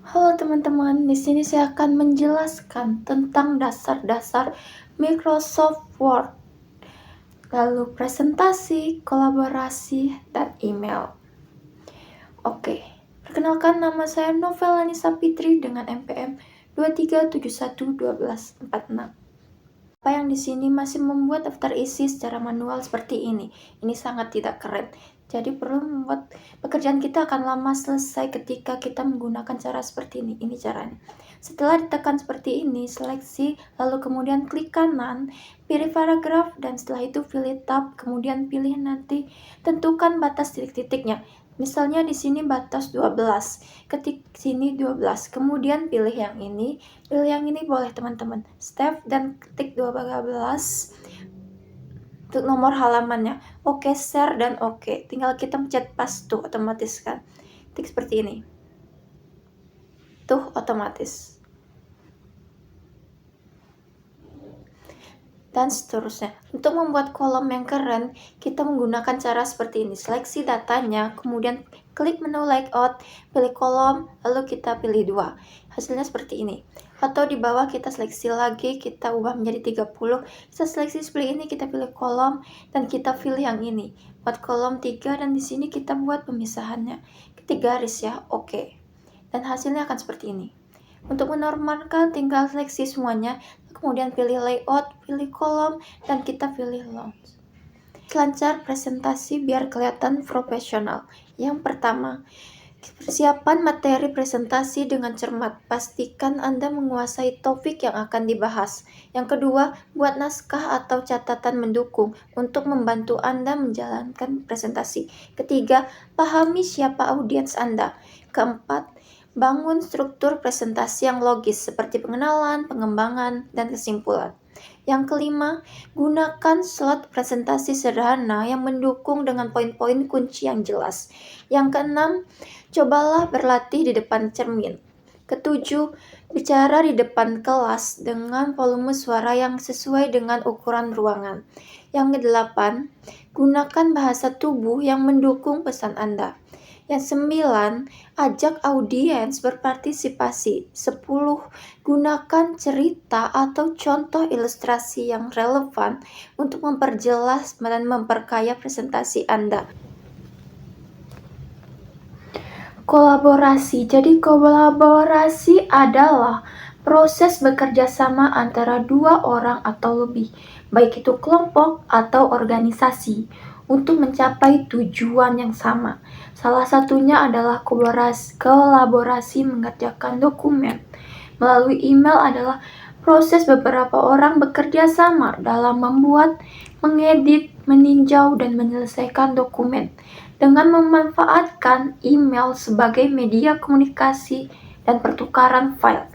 Halo teman-teman, di sini saya akan menjelaskan tentang dasar-dasar Microsoft Word, lalu presentasi, kolaborasi, dan email. Oke, perkenalkan nama saya Novel Anissa Fitri dengan NPM 23711246. Apa yang di sini masih membuat daftar isi secara manual seperti ini. Ini sangat tidak keren. Jadi perlu membuat pekerjaan kita akan lama selesai ketika kita menggunakan cara seperti ini. Ini caranya. Setelah ditekan seperti ini, seleksi, lalu kemudian klik kanan, pilih paragraf, dan setelah itu pilih tab, kemudian pilih nanti tentukan batas titik-titiknya. Misalnya di sini batas 12, ketik sini 12, kemudian pilih yang ini boleh teman-teman. Step dan ketik 12 untuk nomor halamannya. Oke, share dan oke. Tinggal kita pencet pas tuh otomatis kan. Ketik seperti ini. Tuh otomatis. Dan seterusnya. Untuk membuat kolom yang keren, kita menggunakan cara seperti ini. Seleksi datanya, kemudian klik menu layout, pilih kolom, lalu kita pilih 2. Hasilnya seperti ini. Atau di bawah kita seleksi lagi, kita ubah menjadi 30. Kita seleksi seperti ini, kita pilih kolom, dan kita pilih yang ini. Buat kolom 3, dan di sini kita buat pemisahannya. Ketik garis ya, oke. Dan hasilnya akan seperti ini. Untuk menormalkan, tinggal seleksi semuanya, kemudian pilih layout, pilih kolom, dan kita pilih launch. Lancar presentasi biar kelihatan profesional. Yang pertama, persiapan materi presentasi dengan cermat. Pastikan Anda menguasai topik yang akan dibahas. Yang kedua, buat naskah atau catatan mendukung untuk membantu Anda menjalankan presentasi. Ketiga, pahami siapa audiens Anda. Keempat, bangun struktur presentasi yang logis seperti pengenalan, pengembangan, dan kesimpulan. Yang kelima, gunakan slot presentasi sederhana yang mendukung dengan poin-poin kunci yang jelas. Yang keenam, cobalah berlatih di depan cermin. Ketujuh, bicara di depan kelas dengan volume suara yang sesuai dengan ukuran ruangan. Yang kedelapan, gunakan bahasa tubuh yang mendukung pesan Anda. Yang 9, ajak audiens berpartisipasi. 10, gunakan cerita atau contoh ilustrasi yang relevan untuk memperjelas dan memperkaya presentasi Anda. Kolaborasi. Jadi kolaborasi adalah proses bekerja sama antara dua orang atau lebih, baik itu kelompok atau organisasi, untuk mencapai tujuan yang sama. Salah satunya adalah kolaborasi mengerjakan dokumen. Melalui email adalah proses beberapa orang bekerja sama dalam membuat, mengedit, meninjau, dan menyelesaikan dokumen dengan memanfaatkan email sebagai media komunikasi dan pertukaran file.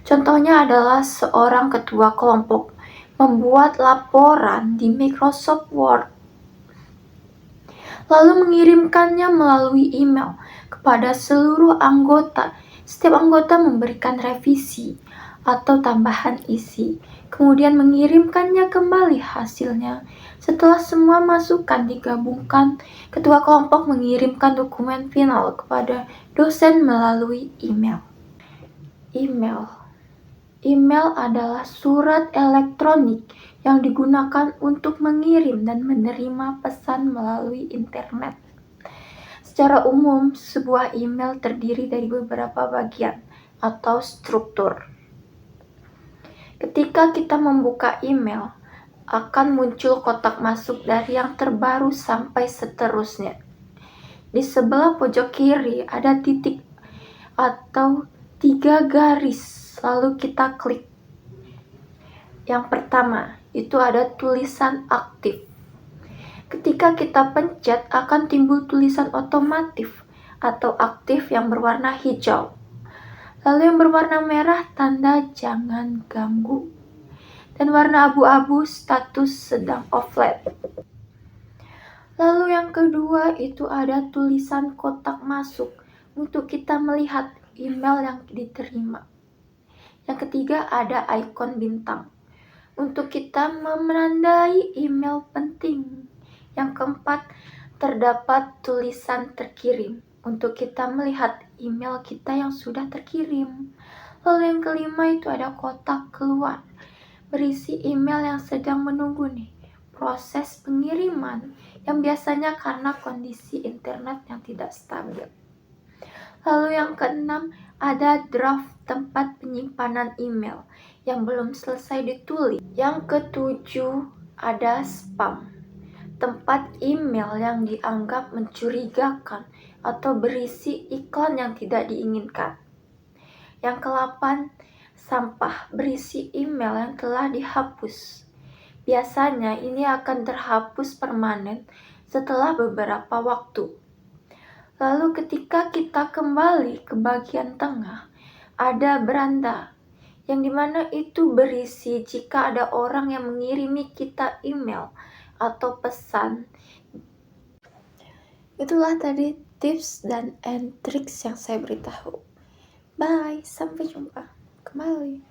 Contohnya adalah seorang ketua kelompok membuat laporan di Microsoft Word, lalu mengirimkannya melalui email kepada seluruh anggota. Setiap anggota memberikan revisi atau tambahan isi, kemudian mengirimkannya kembali hasilnya. Setelah semua masukan digabungkan, ketua kelompok mengirimkan dokumen final kepada dosen melalui email. Email adalah surat elektronik yang digunakan untuk mengirim dan menerima pesan melalui internet. Secara umum, sebuah email terdiri dari beberapa bagian atau struktur. Ketika kita membuka email, akan muncul kotak masuk dari yang terbaru sampai seterusnya. Di sebelah pojok kiri ada titik atau 3 garis, lalu kita klik. Yang pertama, itu ada tulisan aktif. Ketika kita pencet, akan timbul tulisan otomatis atau aktif yang berwarna hijau. Lalu yang berwarna merah tanda jangan ganggu. Dan warna abu-abu status sedang offline. Lalu yang kedua itu ada tulisan kotak masuk untuk kita melihat email yang diterima. Yang ketiga ada ikon bintang untuk kita menandai email penting. Yang keempat terdapat tulisan terkirim. untuk kita melihat email kita yang sudah terkirim. Lalu yang kelima itu ada kotak keluar, berisi email yang sedang menunggu nih proses pengiriman, yang biasanya karena kondisi internet yang tidak stabil. Lalu yang keenam ada draft tempat penyimpanan email yang belum selesai ditulis. Yang ketujuh ada spam, tempat email yang dianggap mencurigakan atau berisi iklan yang tidak diinginkan. Yang ke-8, sampah, berisi email yang telah dihapus. Biasanya ini akan terhapus permanen setelah beberapa waktu. Lalu ketika kita kembali ke bagian tengah, ada beranda, yang dimana itu berisi jika ada orang yang mengirimi kita email atau pesan. Itulah tadi tips dan triks yang saya beritahu. Bye, sampai jumpa kembali.